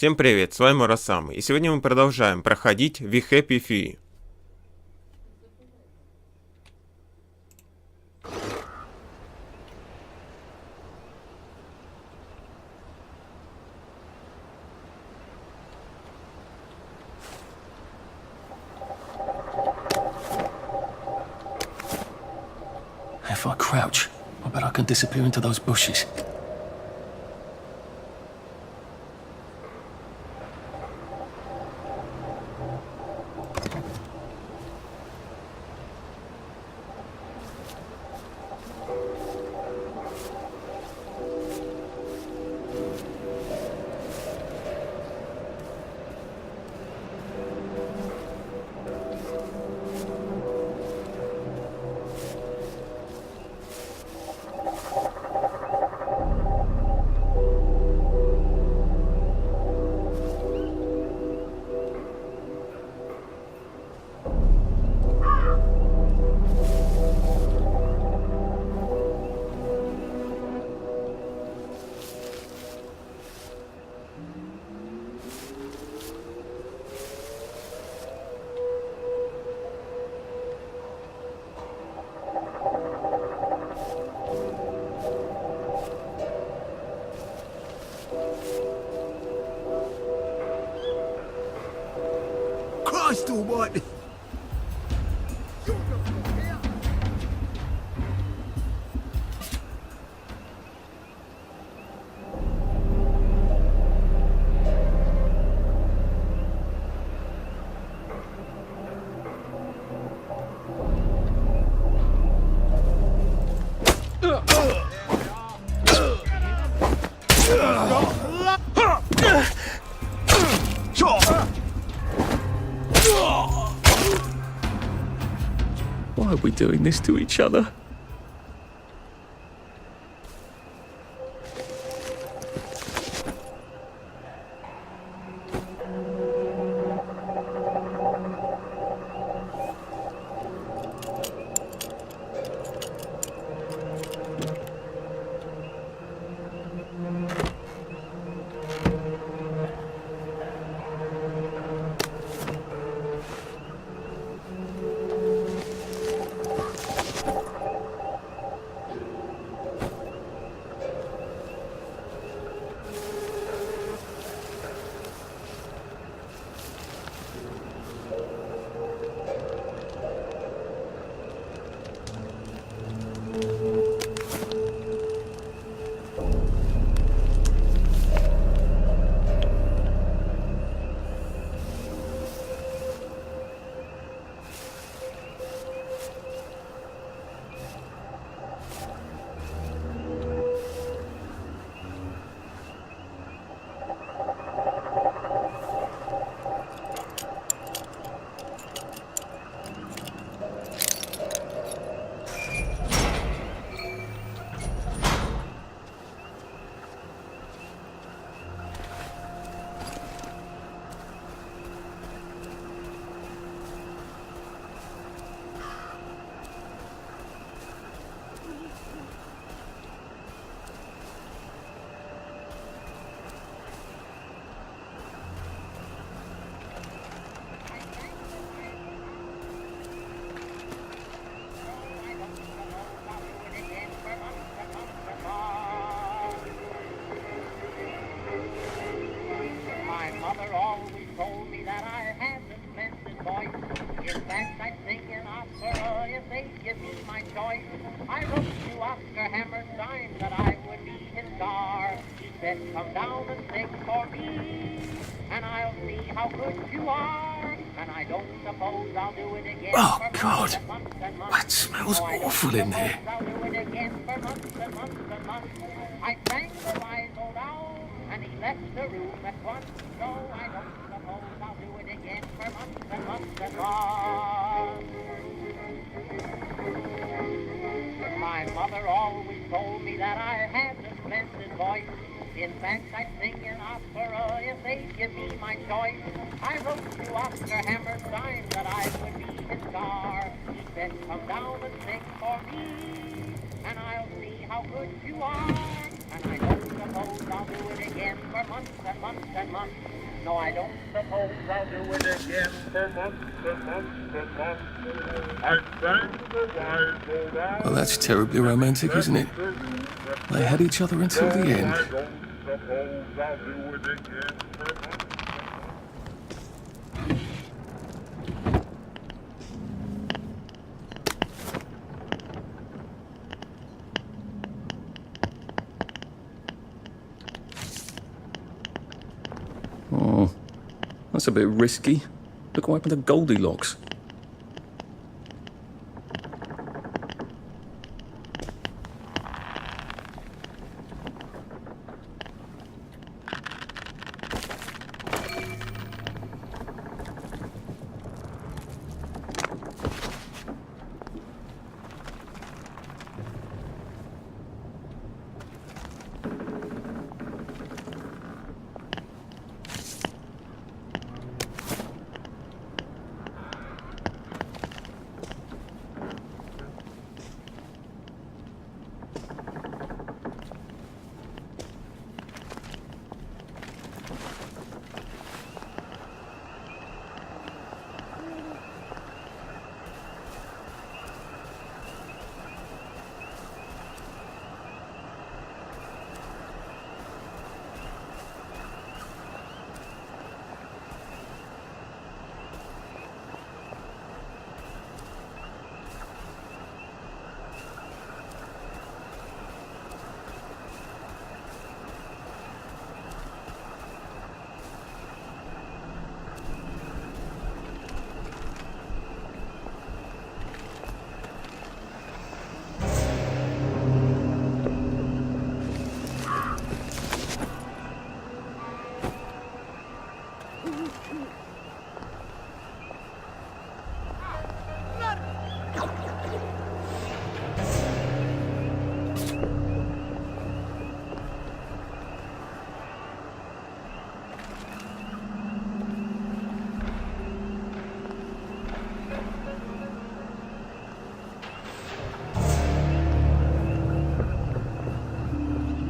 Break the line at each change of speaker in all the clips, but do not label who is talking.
Всем привет, с вами Мурасамы, и сегодня мы продолжаем проходить Happy Few.
If I crouch, I bet I can disappear into those bushes.
Christ almighty!
Why are we doing this to each other?
Come down and sing for me, and I'll see how good you are, and I don't suppose I'll do it again.
Oh,
for
God.
months and months and months.
That smells
No, I don't
awful in
suppose
there.
I'll do it again for months and months and months. I sang the wise old owl, and he left the room at once. No, I don't suppose I'll do it again for months and months and months. My mother always told me that I had a splendid voice. In fact, I sing in opera if they give me my choice. I wrote to Oscar Hammerstein that I would be his star. He said, come down and sing for me, and I'll see how good you are. And I don't suppose I'll do it again for months and months and months. No, I don't suppose I'll do it again for months and months and months. I sang the wise old hour.
Well, that's terribly romantic, isn't it? They had each other until the end.
I don't suppose I'll do it again for months.
Oh, that's a bit risky. Look what happened to Goldilocks.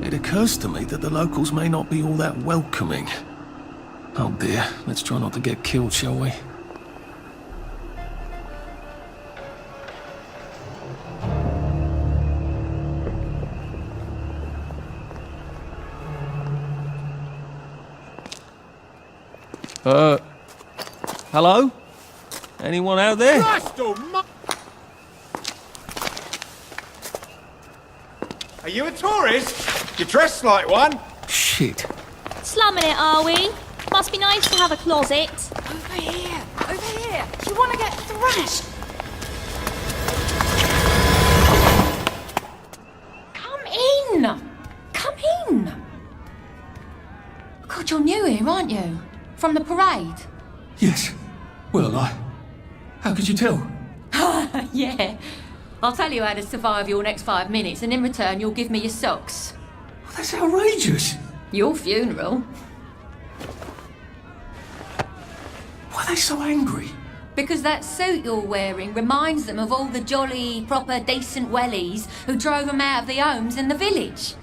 It occurs to me that the locals may not be all that welcoming. Oh dear, let's try not to get killed, shall we? Hello? Anyone out there?
Are you a tourist? You dress like one.
Shit.
Slumming it, are we? Must be nice to have a closet.
Over here! Over here! Do you want to get thrashed? Come in! Come in! God, you're new here, aren't you? From the parade?
Yes. Well, how could you tell?
Yeah. I'll tell you how to survive your next 5 minutes, and in return you'll give me your socks.
Well, that's outrageous.
Your funeral.
Why are they so angry?
Because that suit you're wearing reminds them of all the jolly, proper, decent wellies who drove them out of the homes in the village.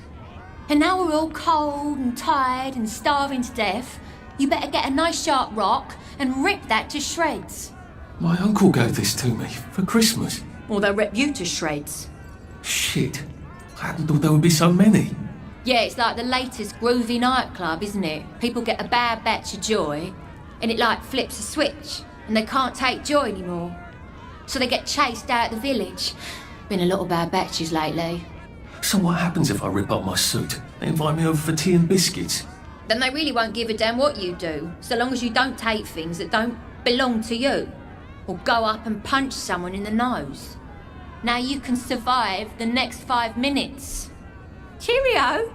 And now we're all cold and tired and starving to death. You better get a nice sharp rock and rip that to shreds.
My uncle gave this to me for Christmas.
Or they'll rip you to shreds.
Shit. I hadn't thought there would be so many.
Yeah, it's like the latest groovy nightclub, isn't it? People get a bad batch of joy, and it like flips a switch, and they can't take joy anymore. So they get chased out of the village. Been a lot of bad batches lately.
So what happens if I rip up my suit? They invite me over for tea and biscuits.
Then they really won't give a damn what you do, so long as you don't take things that don't belong to you. Or go up and punch someone in the nose. Now you can survive the next 5 minutes. Cheerio!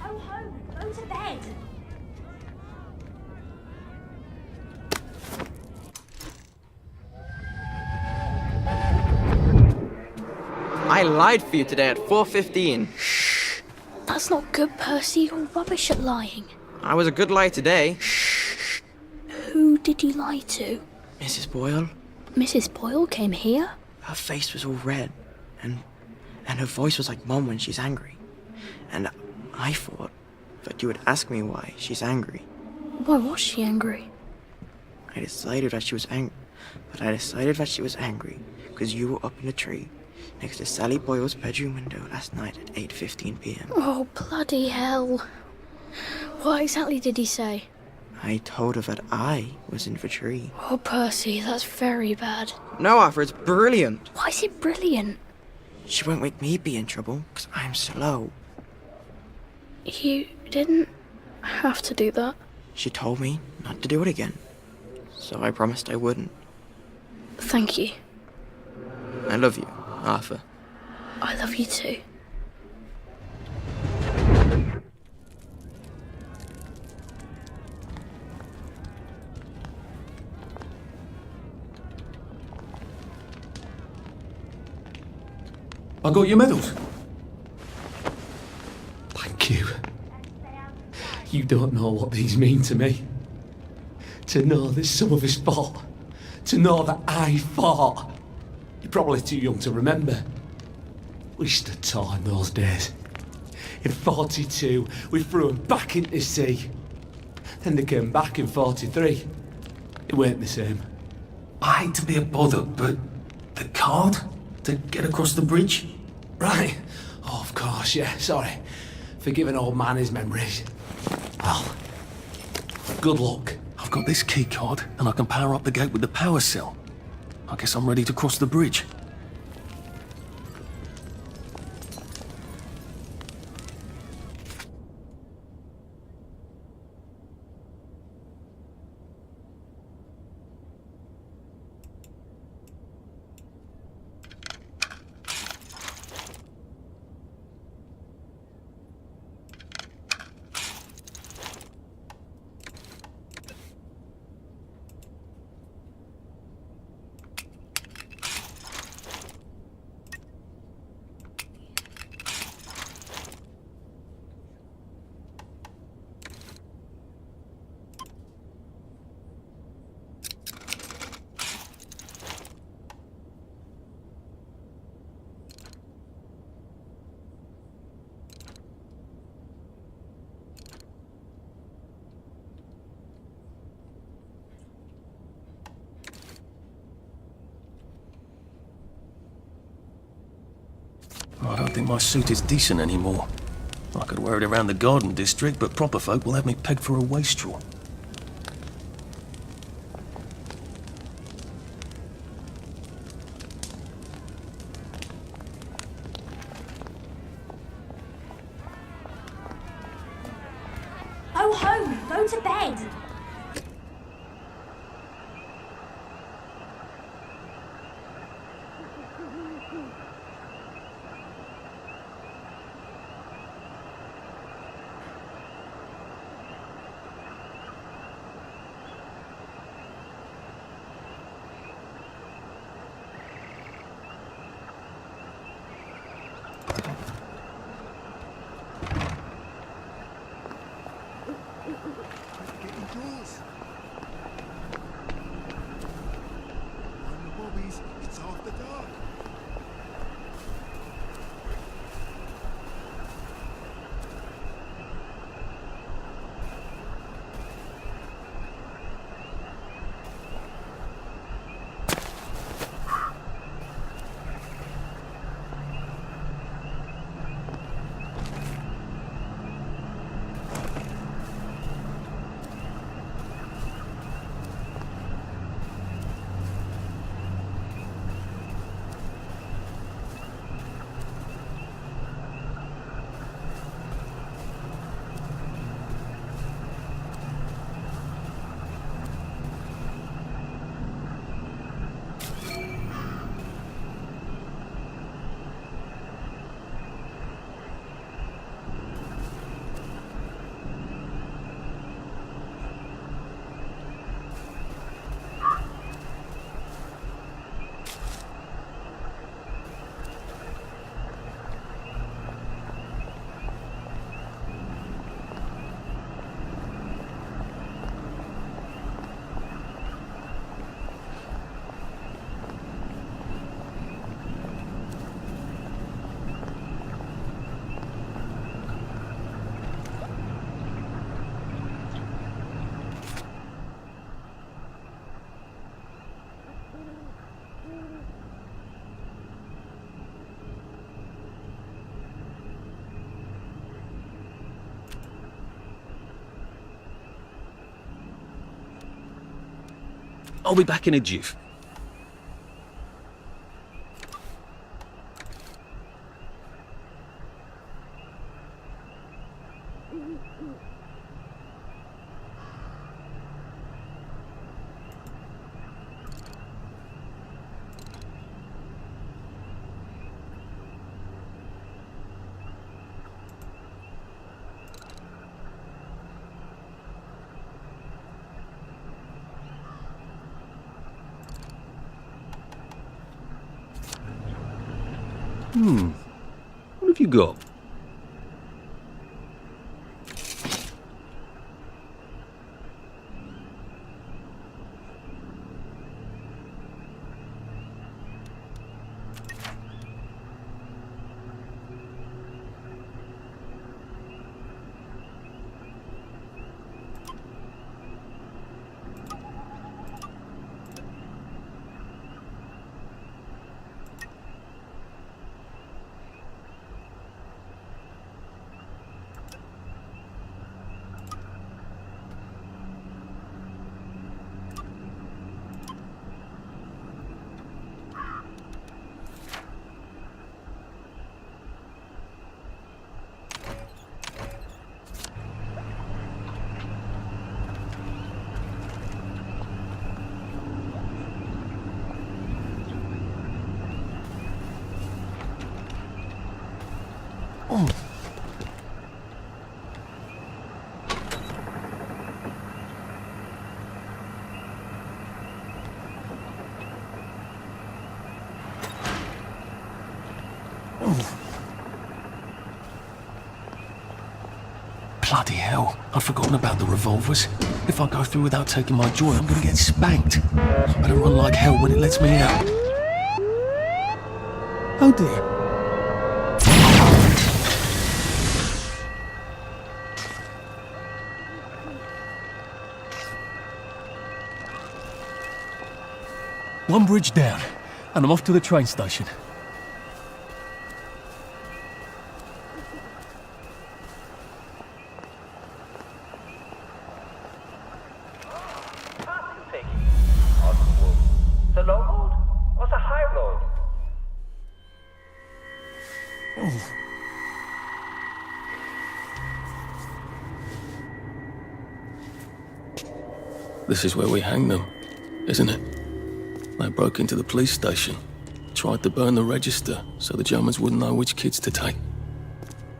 Go home, go to bed.
I lied for you today at 4:15.
That's not good, Percy. You're rubbish at lying.
I was a good liar today.
Who did you lie to?
Mrs. Boyle,
Mrs. Boyle came here?
her face was all red, and her voice was like Mum when she's angry. And I thought that you would ask me why she's angry.
Why was she angry?
I decided that she was angry because you were up in the tree next to Sally Boyle's bedroom window last night at 8:15 p.m.
Oh, bloody hell. What exactly did he say?
I told her that I was in the tree.
Oh, Percy, that's very bad.
No, Arthur, it's brilliant.
Why is it brilliant?
She won't make me be in trouble because I'm slow.
You didn't have to do that.
She told me not to do it again, so I promised I wouldn't.
Thank you.
I love you, Arthur.
I love you too.
I got your medals. Thank you. You don't know what these mean to me. To know that some of us fought. To know that I fought. You're probably too young to remember. We stood tall in those days. In 42, we threw them back into the sea. Then they came back in 43. It weren't the same.
I hate to be a bother, but the card to get across the bridge?
Right. Oh, of course, yeah, sorry. Forgive an old man his memories. Well, good luck.
I've got this key card, and I can power up the gate with the power cell. I guess I'm ready to cross the bridge. I don't think my suit is decent anymore. I could wear it around the garden district, but proper folk will have me pegged for a wastrel.
Go home. Go to bed.
I'll be back in a jiff. What have you got? Bloody hell, I'd forgotten about the revolvers. If I go through without taking my joy, I'm gonna get spanked. I better run like hell when it lets me out. Oh dear. One bridge down, and I'm off to the train station.
The low road or the high road?
This is where we hang them, isn't it? They broke into the police station, tried to burn the register so the Germans wouldn't know which kids to take.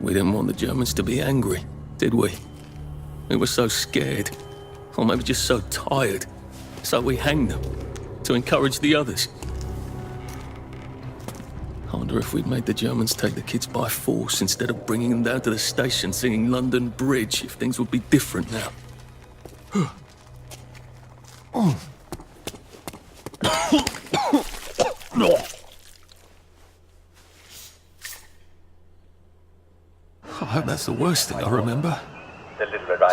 We didn't want the Germans to be angry, did we? We were so scared, or maybe just so tired, so we hanged them to encourage the others. I wonder if we'd made the Germans take the kids by force instead of bringing them down to the station singing London Bridge, if things would be different now. I hope that's the worst thing I remember.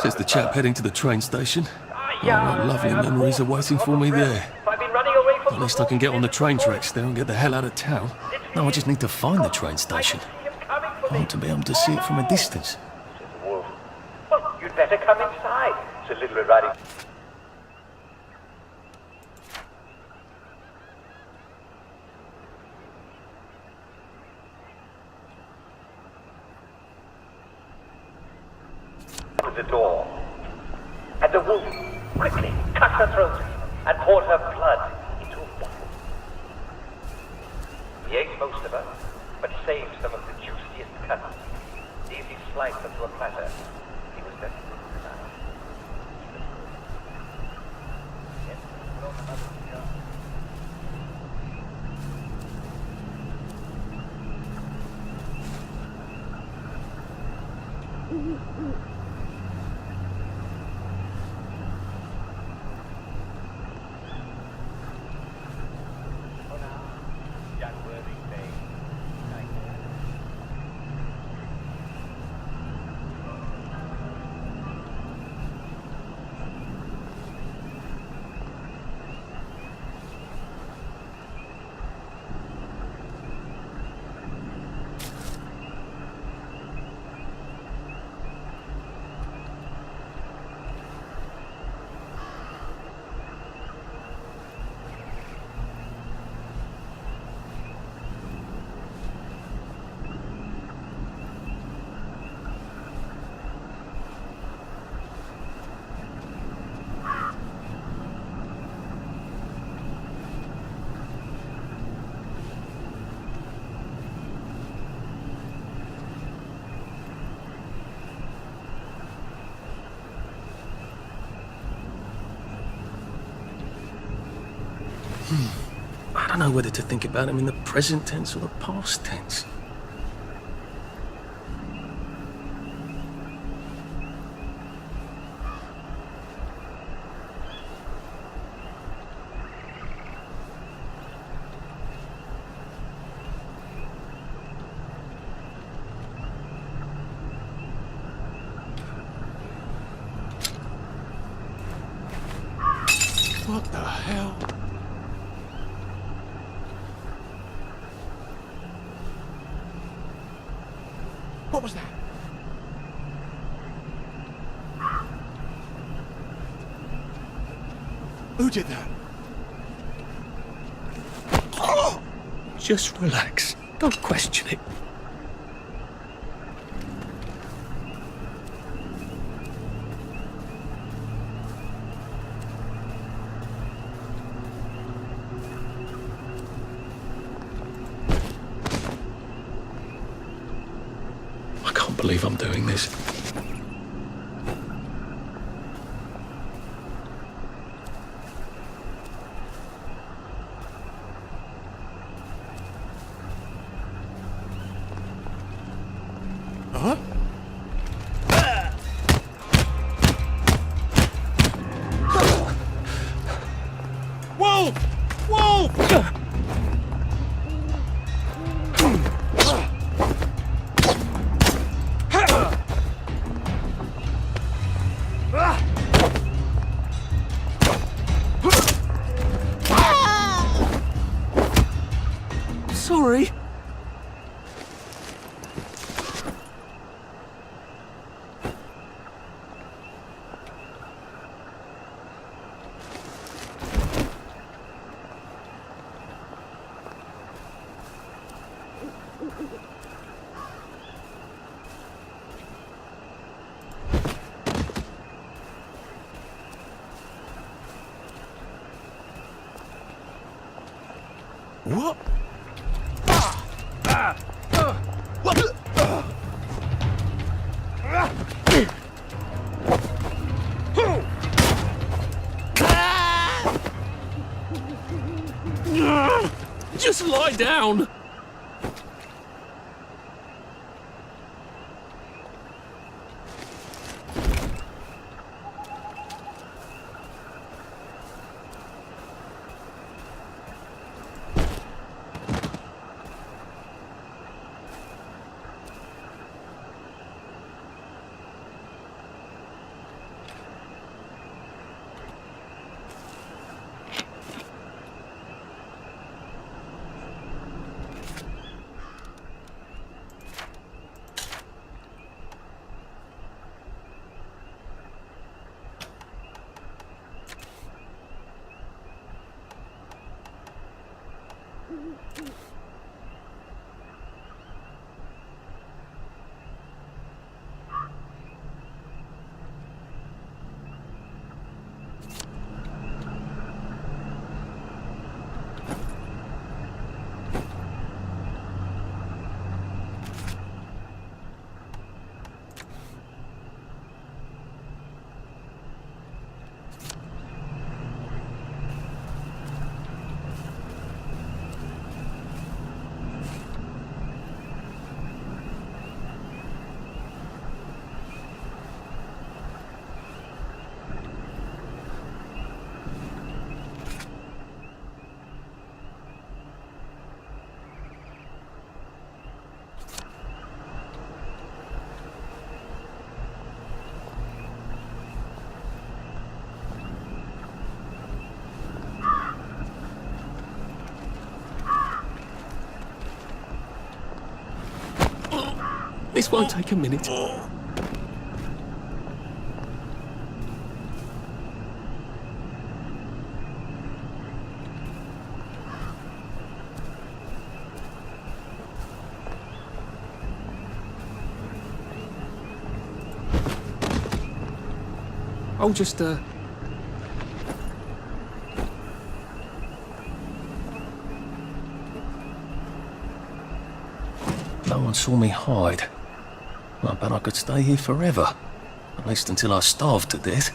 Says the chap heading to the train station. Oh, what lovely memories are waiting for me there. At least I can get on the train tracks there and get the hell out of town. Now I just need to find the train station. I want to be able to see it from a distance.
Well, you'd better come inside, said Little Red Riding. The door, and the wolf quickly cut her throat and poured her blood into a bottle. He ate most of her, but saved some of the juiciest cuts. These he sliced into a platter. He was destined to die. Yes, well, another jar.
know whether to think about him in the present tense or the past tense.
What the hell? What was that? Who did that?
Just relax. Don't question it. I can't believe I'm doing this.
Huh? Whoa! Whoa!
Sorry.
What?
Just lie down. This won't take a minute. I'll just, No one saw me hide. I bet I could stay here forever. At least until I starved to death.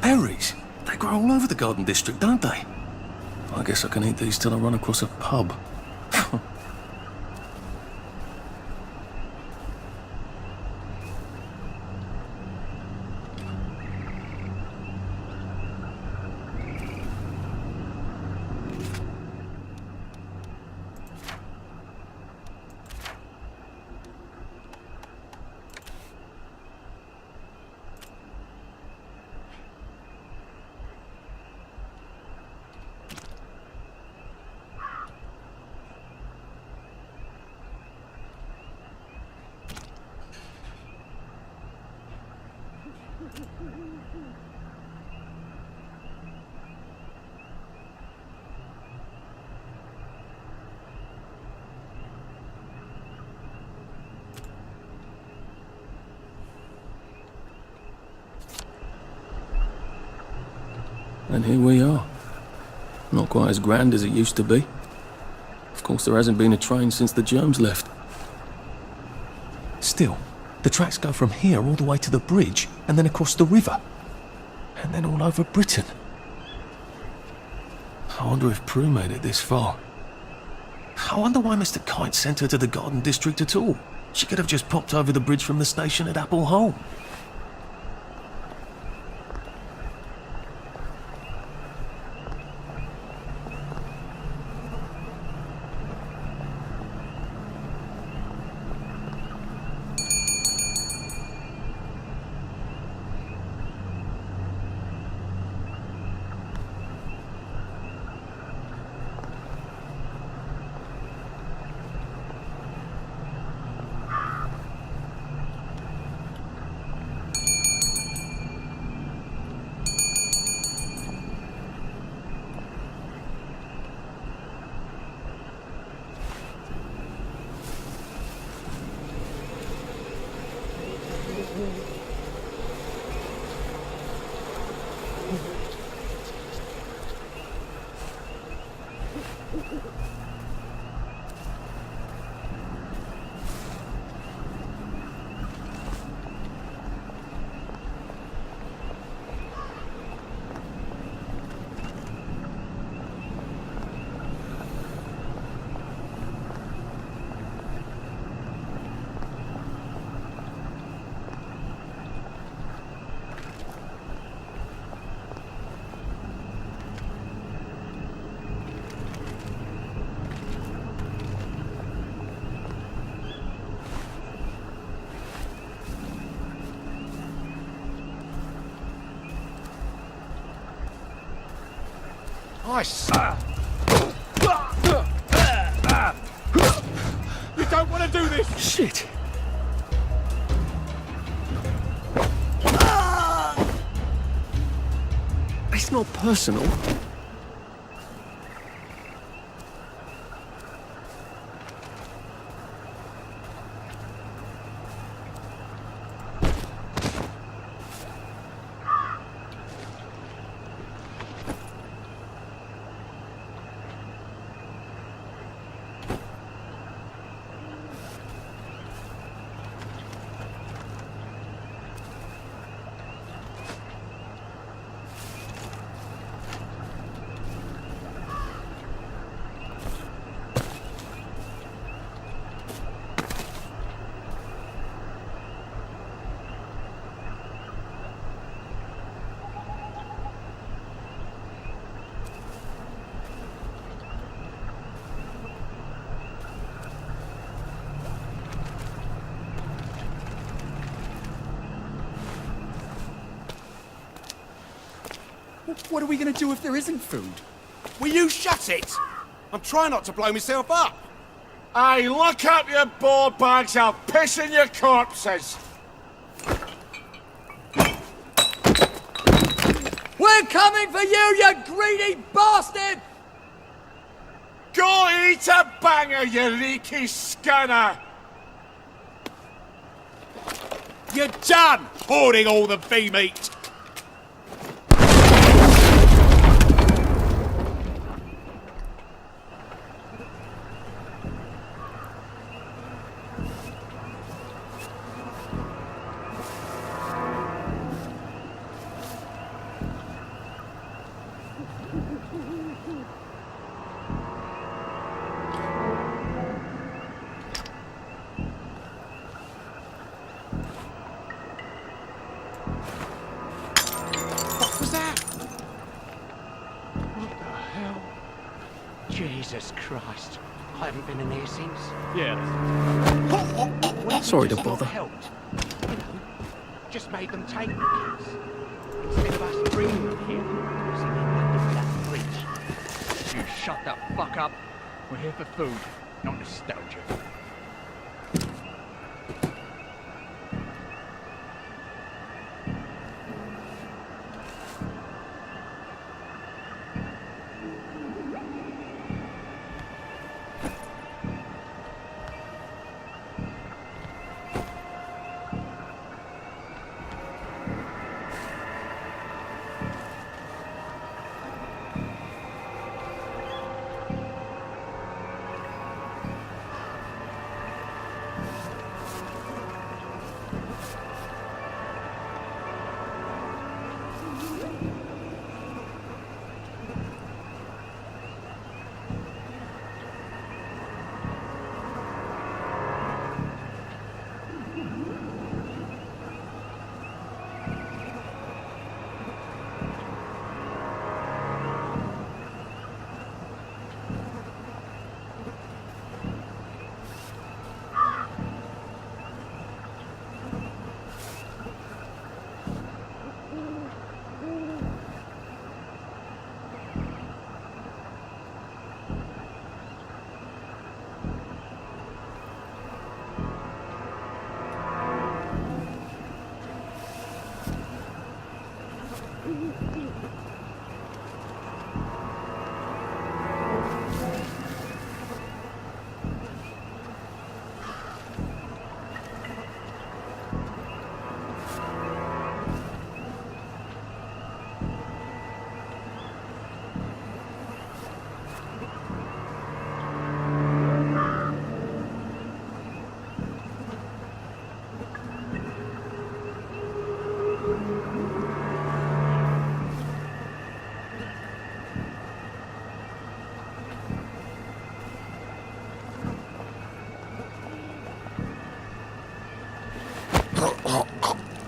berries. They grow all over the Garden District, don't they? I guess I can eat these till I run across a pub. And here we are. Not quite as grand as it used to be. Of course, there hasn't been a train since the germs left. Still, the tracks go from here all the way to the bridge, and then across the river. And then all over Britain. I wonder if Prue made it this far. I wonder why Mr. Kite sent her to the Garden District at all. She could have just popped over the bridge from the station at Apple Hole.
Nice. You don't want to do this!
Shit! It's not personal.
What are we going to do if there isn't food? Will you shut it? I'm trying not to blow myself up.
Hey, look up your ball bags, I'll piss in your corpses.
We're coming for you greedy bastard!
Go eat a banger, you leaky scunner!
You're done hoarding all the bee meat! What was that? What the hell? Jesus Christ. I haven't been in here since.
Yeah.
Sorry to bother.
Helped. You know, just made them take the kids. Instead of us bringing them here, using them under that bridge.
You shut the fuck up. We're here for food, not nostalgia.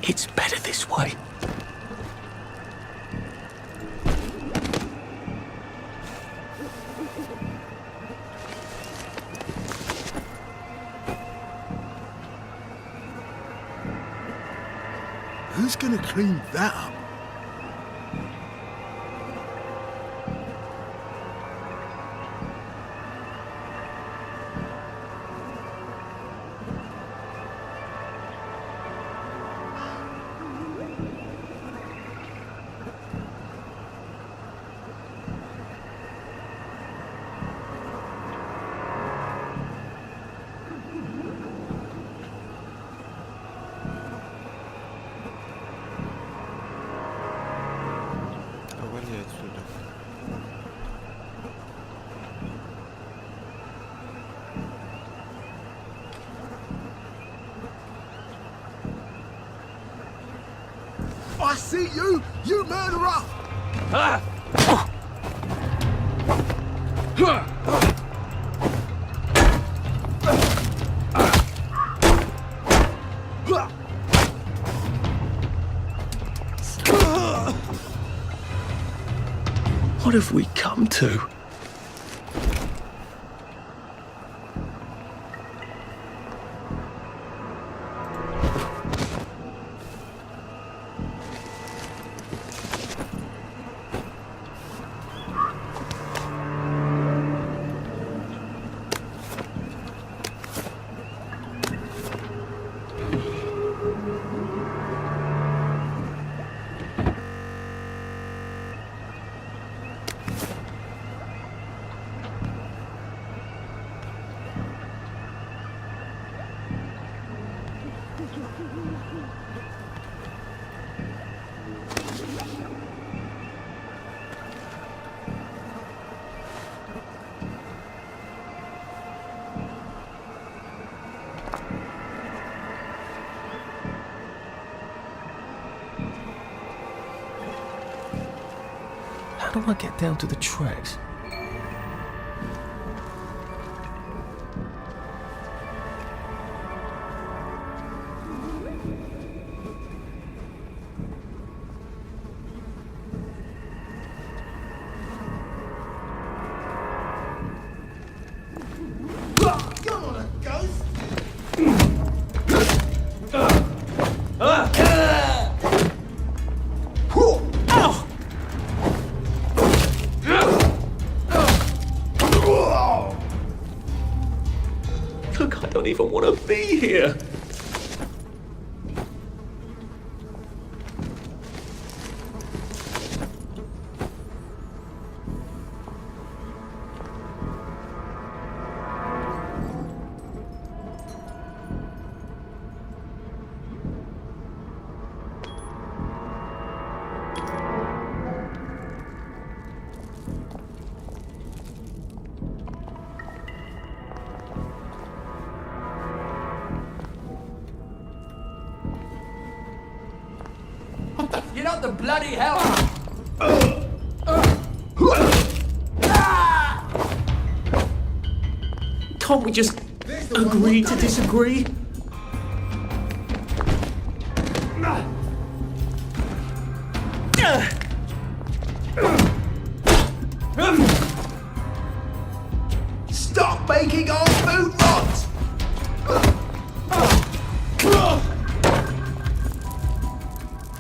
It's better this way.
Who's gonna clean that up?
Вали отсюда.
I see you, you murderer!
What have we come to? How do I get down to the tracks?
Look, I don't even want to be here.
Get up the bloody hell!
Can't we just agree to disagree?
Stop making our food rot!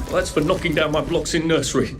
Well, that's for knocking down my blocks in nursery.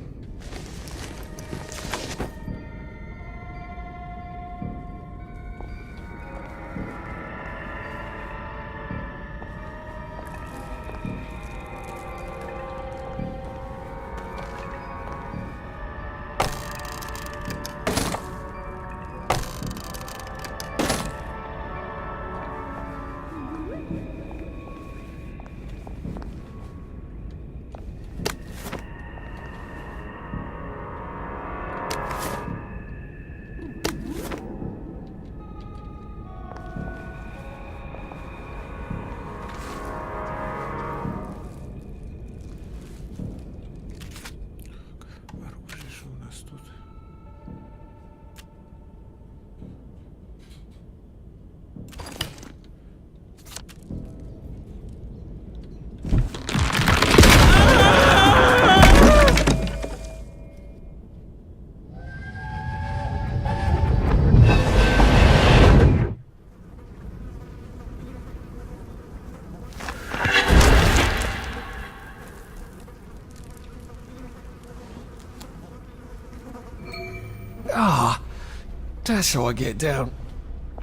That's how I get down.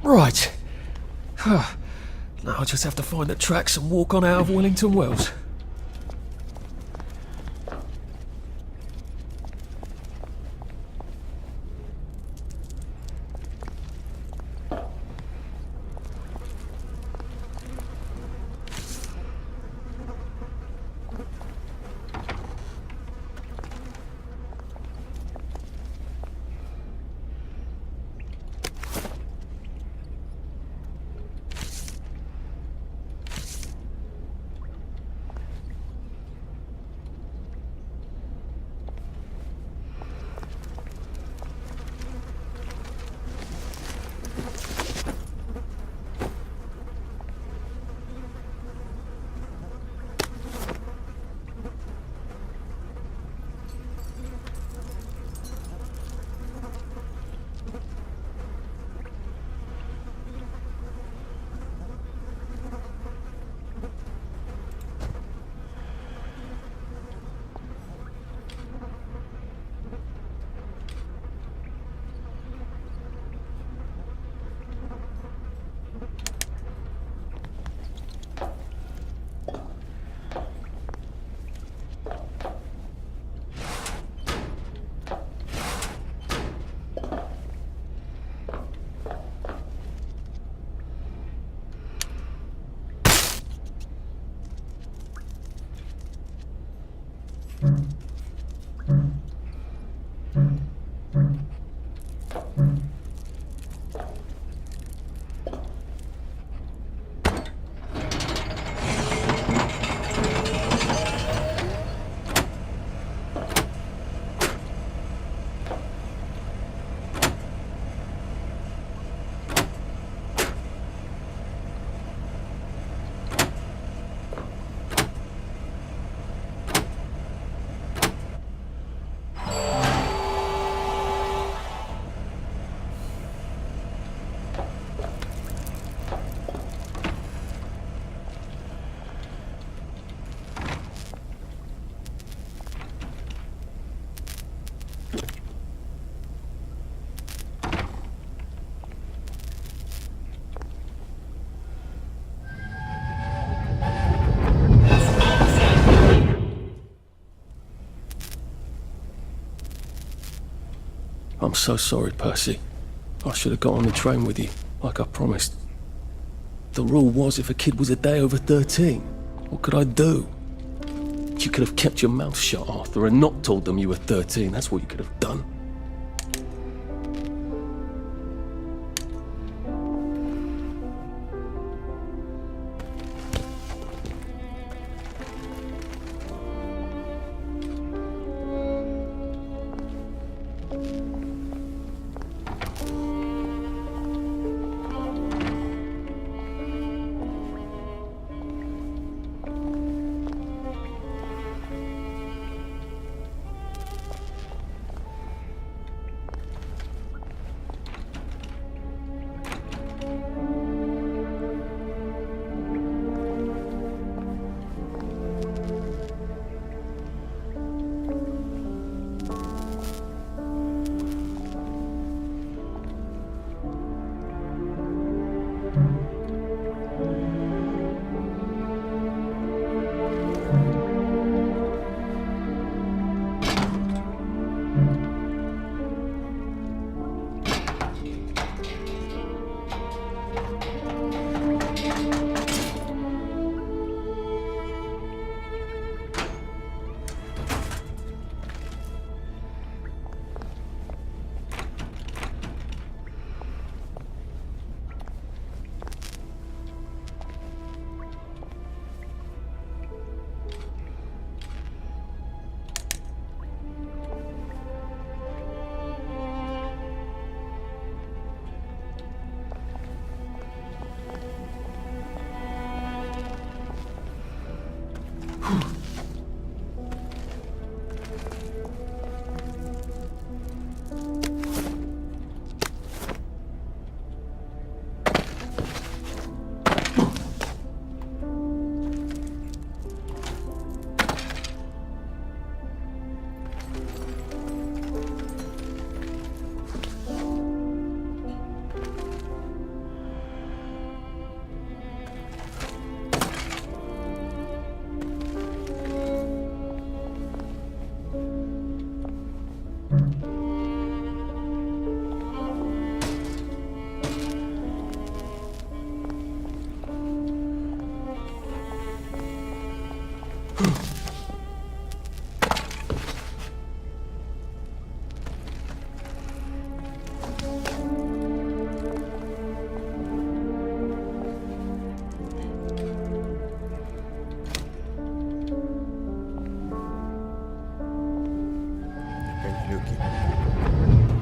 Right. Now I'll just have to find the tracks and walk on out of Wellington Wells. I'm so sorry, Percy. I should have got on the train with you, like I promised. The rule was if a kid was a day over 13, what could I do? You could have kept your mouth shut, Arthur, and not told them you were 13. That's what you could have done.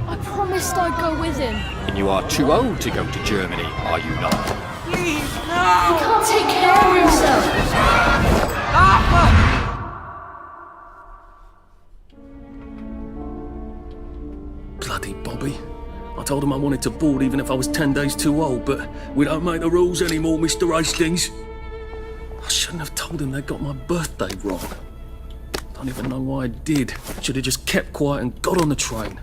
I promised I'd go with him.
And you are too old to go to Germany, are you not?
He can't take care of himself.
Bloody Bobby. I told him I wanted to board even if I was 10 days too old, but we don't make the rules anymore, Mr. Hastings. I shouldn't have told him they got my birthday wrong. Don't even know why I did. Should have just kept quiet and got on the train.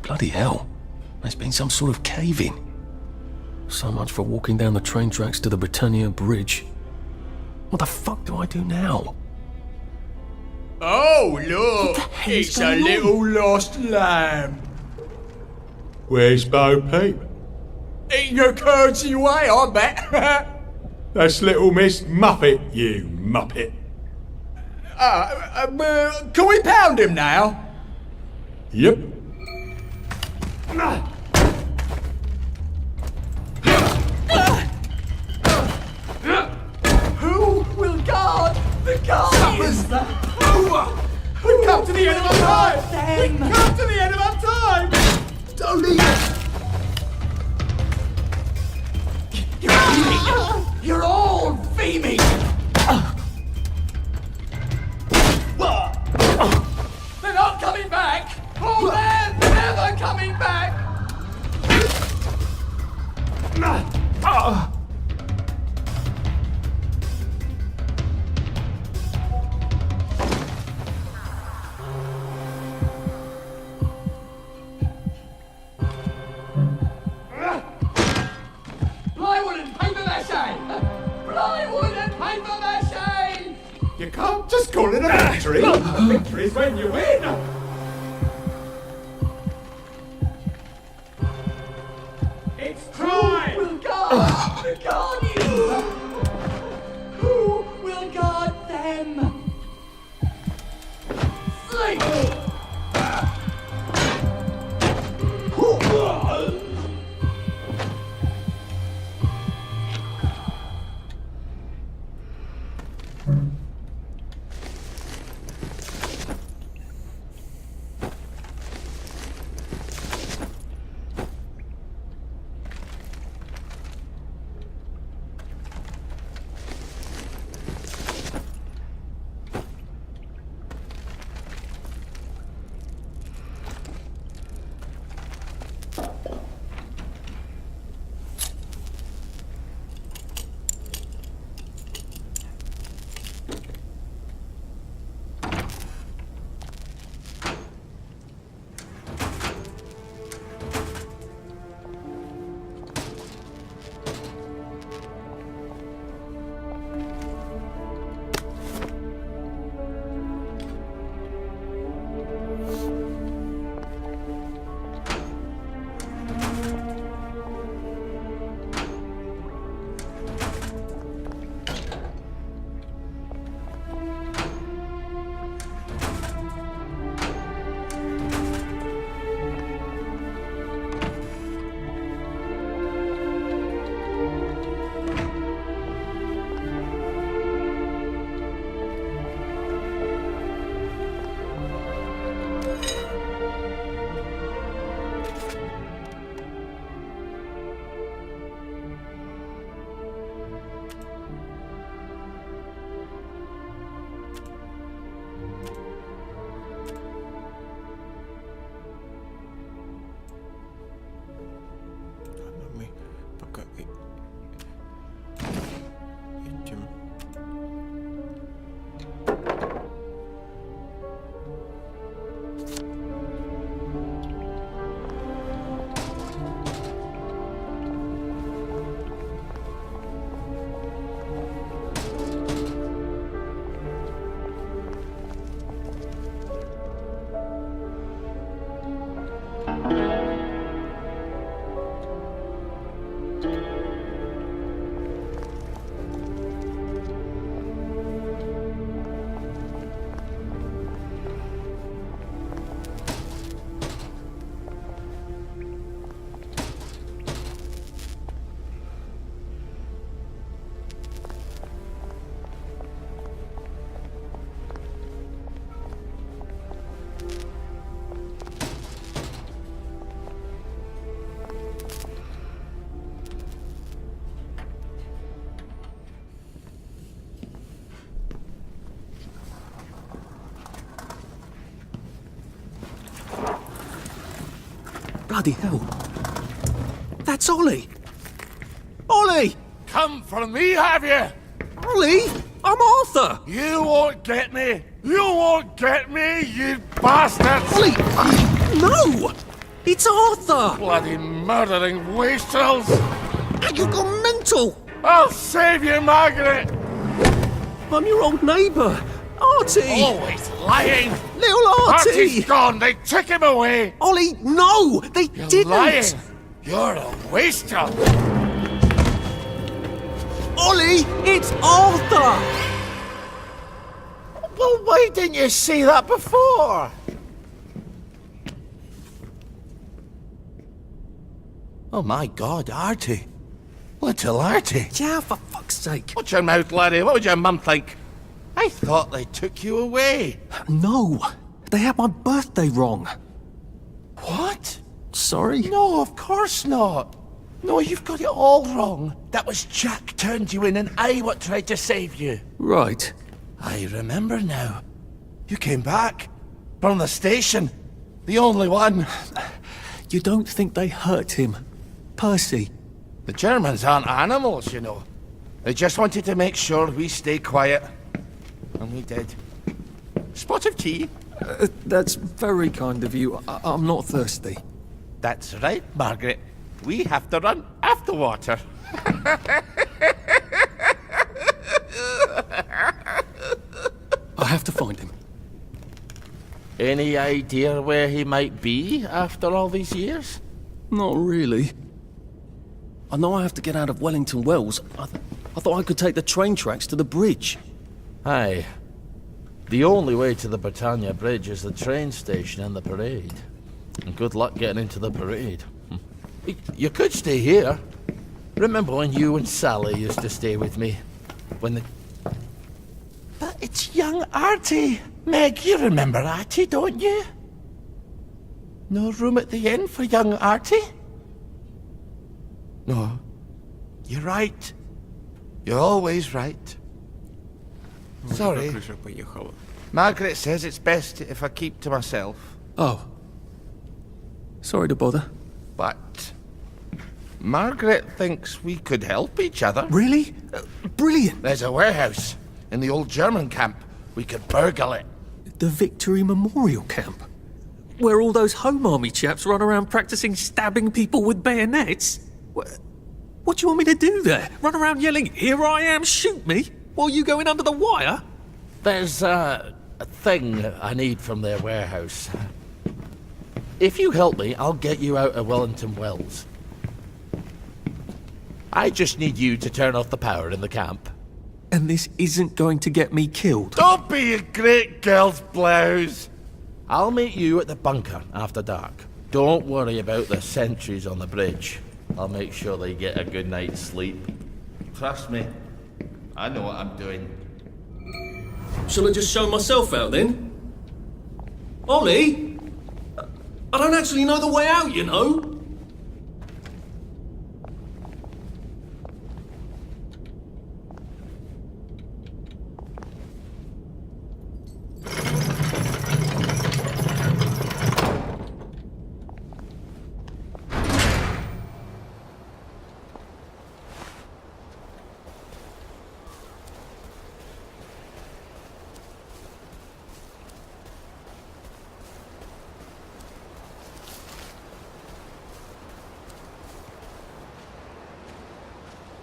Bloody hell. There's been some sort of cave-in. So much for walking down the train tracks to the Britannia Bridge. What the fuck do I do now?
Oh, look! It's a little lost lamb. Where's Bo Peep? Eating her curdsy way, I bet. That's little Miss Muppet, you muppet. Can we pound him now? Yep. Who will guard the gardeners? We've come to the end of our time! We've come to the end of our time! Don't leave! You're all
Be me! They're not coming back! Oh, they're never coming back! Plywood and paper mache! Plywood and paper mache!
You can't just call it a victory. A victory is when you win. It's time.
Who will guard you? Who will guard them? Sleep! Bloody hell. That's Ollie. Ollie!
Come for me, have you?
Ollie! I'm Arthur!
You won't get me! You won't get me, you bastards!
Ollie! No! It's Arthur!
Bloody murdering wastrels!
You've gone mental!
I'll save you, Margaret!
I'm your old neighbour, Artie!
Always lying!
Little Artie!
Artie's gone, they took him away!
Ollie, no! They
You're
didn't!
lying! You're a wastrel!
Ollie, it's Arthur!
Well, why didn't you say that before? Oh my God, Artie. Little Artie.
Yeah, for fuck's sake.
Watch your mouth, laddie. What would your mum think? I thought they took you away.
No, they had my birthday wrong.
What?
Sorry?
No, of course not. No, you've got it all wrong. That was Jack turned you in and I what tried to save you.
Right.
I remember now. You came back. From the station. The only one.
You don't think they hurt him? Percy?
The Germans aren't animals, you know. They just wanted to make sure we stay quiet. And we did. Spot of tea?
That's very kind of you. I'm not thirsty.
That's right, Margaret. We have to run after water.
I have to find him.
Any idea where he might be after all these years?
Not really. I know I have to get out of Wellington Wells. I thought I could take the train tracks to the bridge.
Aye. The only way to the Britannia Bridge is the train station and the parade. And good luck getting into the parade. You could stay here. Remember when you and Sally used to stay with me? When the... But it's young Artie. Meg, you remember Artie, don't you? No room at the inn for young Artie? No. You're right. You're always right. Sorry. Margaret says it's best if I keep to myself.
Oh. Sorry to bother.
But Margaret thinks we could help each other.
Really? Brilliant.
There's a warehouse in the old German camp. We could burgle it.
The Victory Memorial Camp? Where all those Home Army chaps run around practicing stabbing people with bayonets? What do you want me to do there? Run around yelling, "Here I am, shoot me," while you go in under the wire?
There's a thing I need from their warehouse. If you help me, I'll get you out of Wellington Wells. I just need you to turn off the power in the camp.
And this isn't going to get me killed.
Don't be a great girl's blouse. I'll meet you at the bunker after dark. Don't worry about the sentries on the bridge. I'll make sure they get a good night's sleep. Trust me, I know what I'm doing.
Shall I just show myself out then? Ollie? I don't actually know the way out, you know.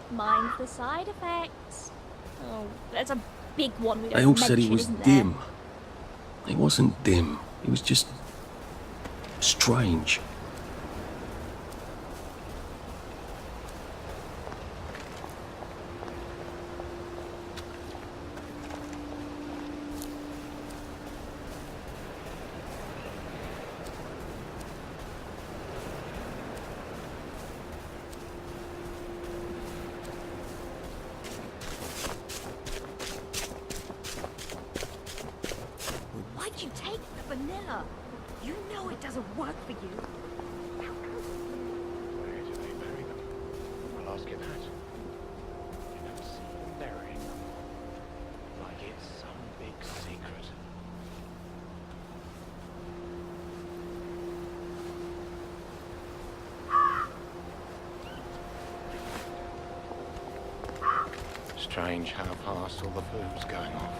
Mind the side effects. Oh, there's a big one we don't
They all
mention,
said he was
isn't there?
dim. He wasn't dim. He was just strange.
Why'd you take the vanilla? You know it doesn't work for you.
Where do they bury them? I'll ask you that. You never see them buried. Like it's some big secret. Strange how fast all the food's going off.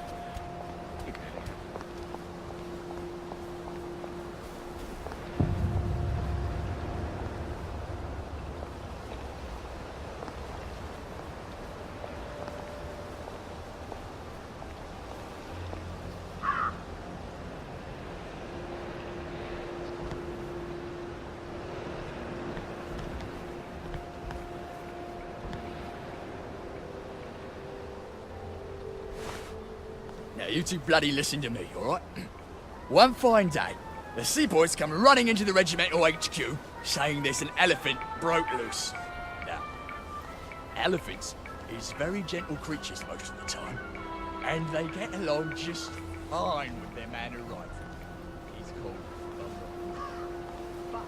Now, you two bloody listen to me, alright? One fine day, the seaboys come running into the regimental HQ, saying there's an elephant broke loose. Now, elephants is very gentle creatures most of the time, and they get along just fine with their man who rides them. He's called But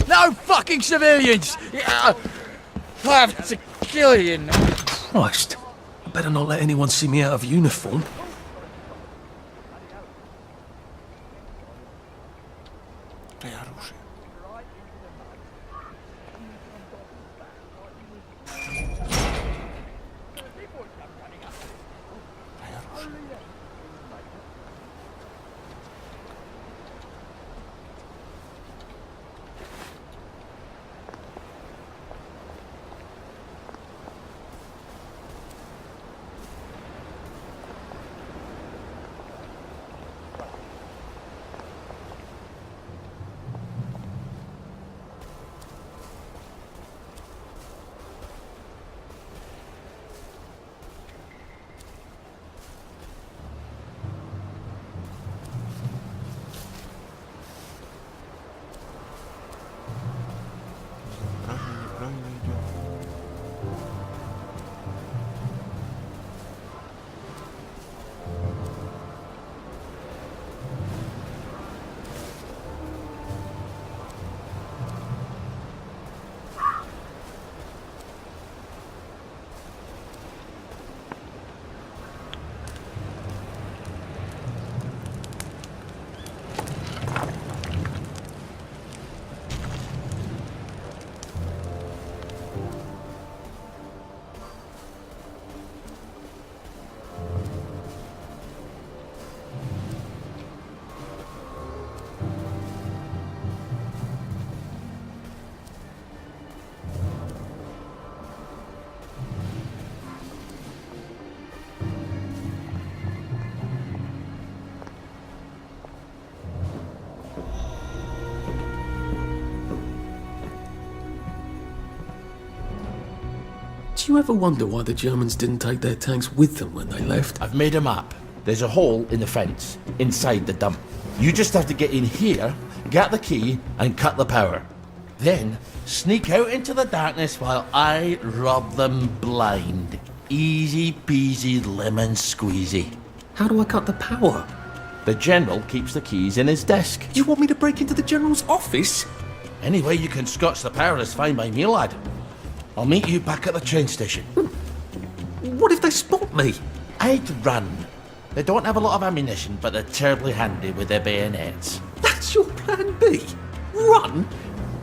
No fucking civilians! I have to kill you now.
Christ. I better not let anyone see me out of uniform. Do you ever wonder why the Germans didn't take their tanks with them when they left?
I've made a map. There's a hole in the fence, inside the dump. You just have to get in here, get the key, and cut the power. Then, sneak out into the darkness while I rob them blind. Easy peasy lemon squeezy.
How do I cut the power?
The General keeps the keys in his desk.
You want me to break into the General's office?
Any way you can scotch the power is fine by me, lad. I'll meet you back at the train station.
What if they spot me?
I'd run. They don't have a lot of ammunition, but they're terribly handy with their bayonets.
That's your plan B? Run?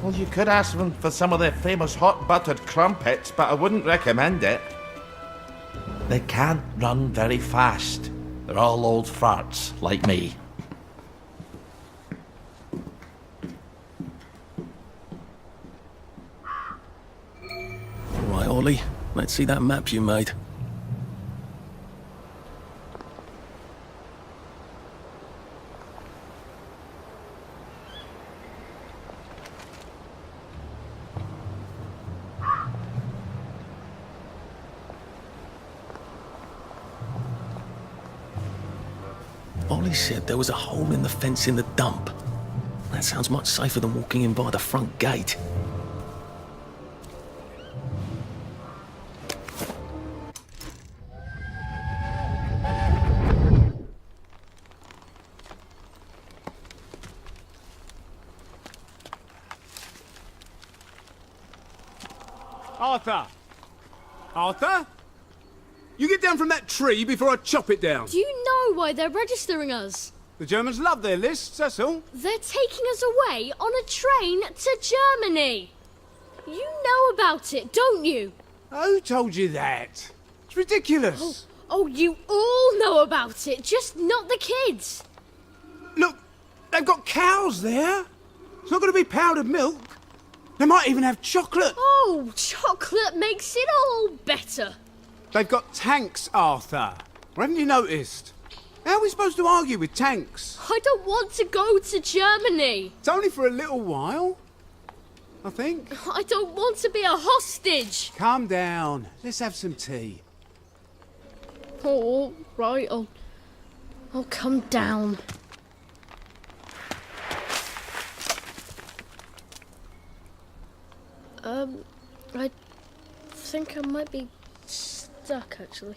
Well, you could ask them for some of their famous hot buttered crumpets, but I wouldn't recommend it. They can't run very fast. They're all old farts, like me.
Right, Ollie, let's see that map you made. Ollie said there was a hole in the fence in the dump. That sounds much safer than walking in by the front gate.
Arthur! Arthur? You get down from that tree before I chop it down.
Do you know why they're registering us?
The Germans love their lists, that's all.
They're taking us away on a train to Germany. You know about it, don't you?
Who told you that? It's ridiculous.
Oh, you all know about it, just not the kids.
Look, they've got cows there. It's not going to be powdered milk. They might even have chocolate.
Oh, chocolate makes it all better.
They've got tanks, Arthur. Or haven't you noticed? How are we supposed to argue with tanks?
I don't want to go to Germany.
It's only for a little while, I think.
I don't want to be a hostage.
Calm down. Let's have some tea.
Oh, right, I'll come down. I think I might be stuck, actually.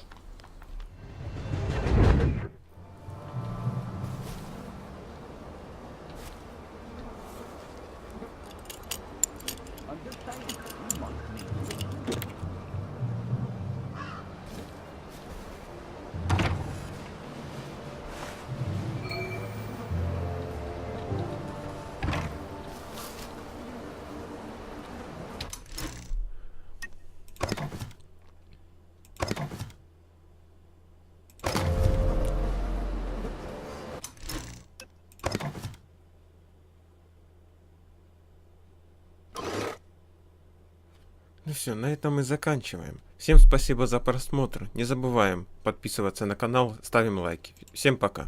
Ну все, на этом мы заканчиваем. Всем спасибо за просмотр. Не забываем подписываться на канал, ставим лайки. Всем пока.